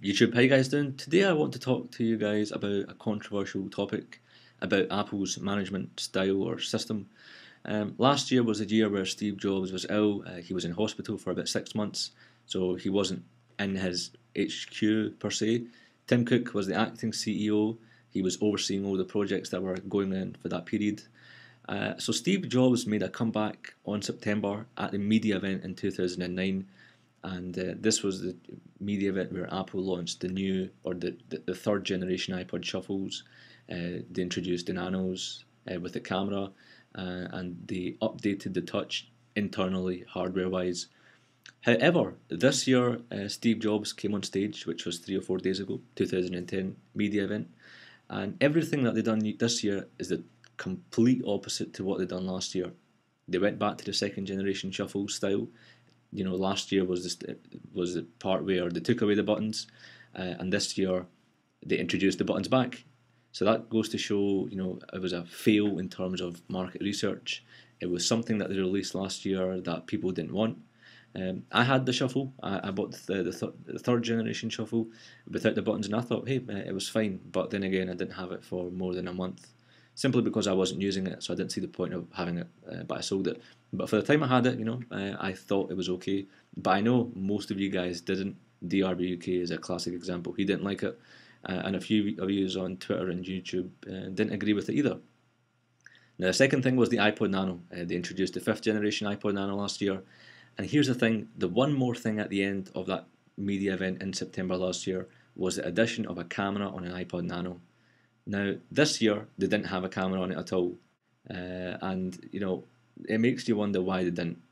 YouTube, how you guys doing? Today I want to talk to you guys about a controversial topic about Apple's management style or system. Last year was a year where Steve Jobs was ill. He was in hospital for about 6 months, so he wasn't in his HQ per se. Tim Cook was the acting CEO. He was overseeing all the projects that were going on for that period. So Steve Jobs made a comeback on September at the media event in 2009, and this was the media event where Apple launched the new or the third generation iPod shuffles. They introduced the Nanos with the camera, and they updated the touch internally, hardware wise. However, this year Steve Jobs came on stage, which was 3 or 4 days ago, 2010 media event, and everything that they've done this year is the complete opposite to what they've done last year. They went back to the second generation shuffle style. Last year was the part where they took away the buttons, and this year they introduced the buttons back. So that goes to show, it was a fail in terms of market research. It was something that they released last year that people didn't want. I had the shuffle. I bought the third generation shuffle without the buttons, and I thought, hey, it was fine. But then again, I didn't have it for more than a month, simply because I wasn't using it, so I didn't see the point of having it, but I sold it. But for the time I had it, I thought it was okay. But I know most of you guys didn't. DRBUK is a classic example. He didn't like it, and a few of you on Twitter and YouTube didn't agree with it either. Now, the second thing was the iPod Nano. They introduced the fifth generation iPod Nano last year. And here's the thing, the one more thing at the end of that media event in September last year was the addition of a camera on an iPod Nano. Now, this year, they didn't have a camera on it at all. And it makes you wonder why they didn't.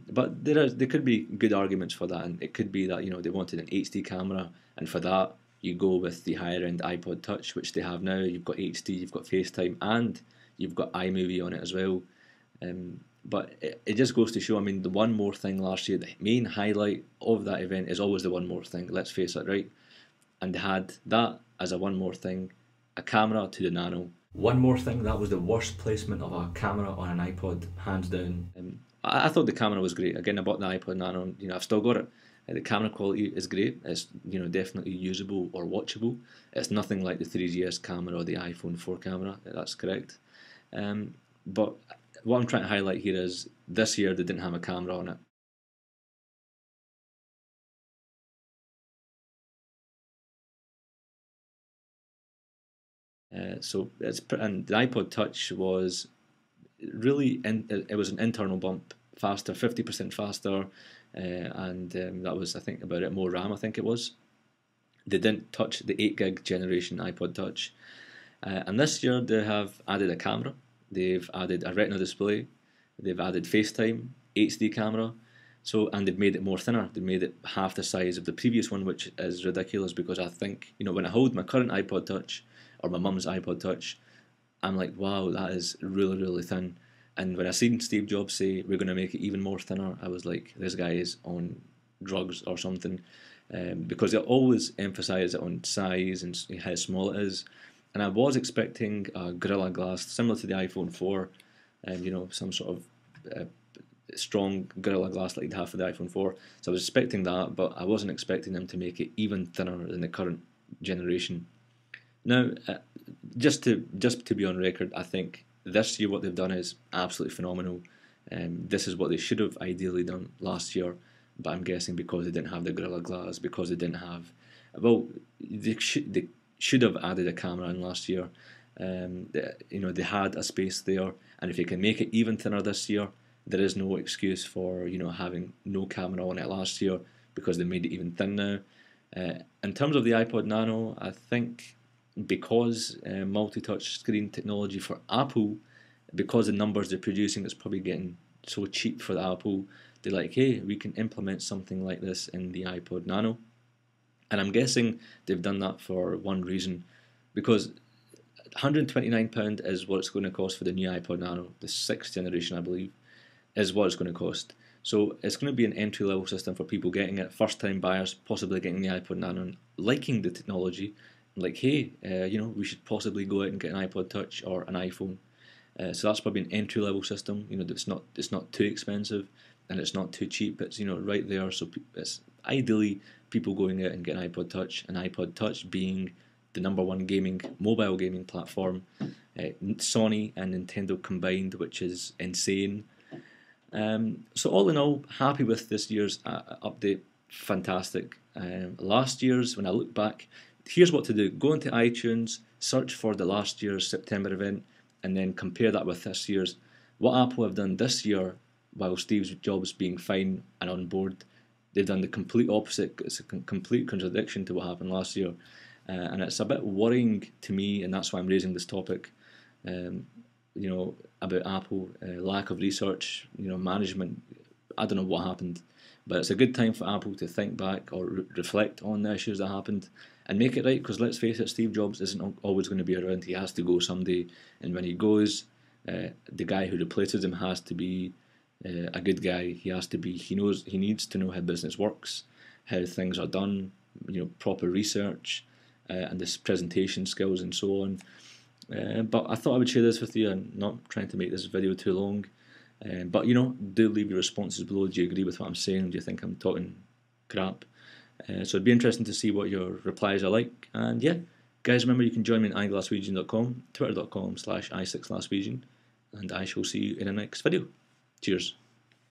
But there could be good arguments for that, and it could be that they wanted an HD camera, and for that you go with the higher end iPod Touch, which they have now. You've got HD, you've got FaceTime, and you've got iMovie on it as well. But it just goes to show, the one more thing last year, the main highlight of that event is always the one more thing, let's face it, right? And they had that as a one more thing, a camera to the Nano. One more thing, that was the worst placement of a camera on an iPod, hands down. I thought the camera was great. Again, I bought the iPod Nano, I've still got it. The camera quality is great. It's definitely usable or watchable. It's nothing like the 3GS camera or the iPhone 4 camera. That's correct. But what I'm trying to highlight here is this year they didn't have a camera on it. And the iPod Touch was it was an internal bump, faster, 50% faster, and that was, I think, about it, more RAM, I think it was. They didn't touch the 8 gig generation iPod Touch, and this year they have added a camera, they've added a Retina display, they've added FaceTime, HD camera, and they've made it more thinner. They made it half the size of the previous one, which is ridiculous because I think, when I hold my current iPod Touch or my mum's iPod Touch, I'm like, wow, that is really, really thin. And when I seen Steve Jobs say we're going to make it even more thinner, I was like, this guy is on drugs or something, because they always emphasise it on size and how small it is. And I was expecting a Gorilla Glass similar to the iPhone 4, and some sort of strong Gorilla Glass like you'd have for the iPhone 4. So I was expecting that, but I wasn't expecting them to make it even thinner than the current generation. Now, just to be on record, I think this year what they've done is absolutely phenomenal. This is what they should have ideally done last year, but I'm guessing because they didn't have the Gorilla Glass, because they didn't have, they should have added a camera in last year. They had a space there, and if you can make it even thinner this year, there is no excuse for having no camera on it last year, because they made it even thin now. In terms of the iPod Nano, I think because multi-touch screen technology for Apple, because the numbers they're producing is probably getting so cheap for the Apple, they're like, hey, we can implement something like this in the iPod Nano. And I'm guessing they've done that for one reason, because £129 is what it's going to cost for the new iPod Nano, the 6th generation, I believe, is what it's going to cost. So it's going to be an entry-level system for people getting it, first-time buyers, possibly getting the iPod Nano and liking the technology, like, hey, we should possibly go out and get an iPod Touch or an iPhone. So that's probably an entry-level system. It's not too expensive and it's not too cheap. It's right there, so it's ideally people going out and getting iPod Touch, and iPod Touch being the number one mobile gaming platform, Sony and Nintendo combined, which is insane. So all in all, happy with this year's update. Fantastic. Last year's, when I look back, here's what to do. Go into iTunes, search for the last year's September event, and then compare that with this year's. What Apple have done this year, while Steve Jobs being fine and on board, they've done the complete opposite. It's a complete contradiction to what happened last year. And it's a bit worrying to me, and that's why I'm raising this topic. About Apple, lack of research, management. I don't know what happened, but it's a good time for Apple to think back or reflect on the issues that happened and make it right. Because let's face it, Steve Jobs isn't always going to be around. He has to go someday, and when he goes, the guy who replaces him has to be a good guy. He has to be. He needs to know how business works, how things are done. Proper research, and this presentation skills and so on. But I thought I would share this with you, and not trying to make this video too long. But do leave your responses below. Do you agree with what I'm saying? Do you think I'm talking crap? So it'd be interesting to see what your replies are like. And yeah, guys, remember you can join me on iglassregion.com, twitter.com/i6glassregion, and I shall see you in the next video. Cheers.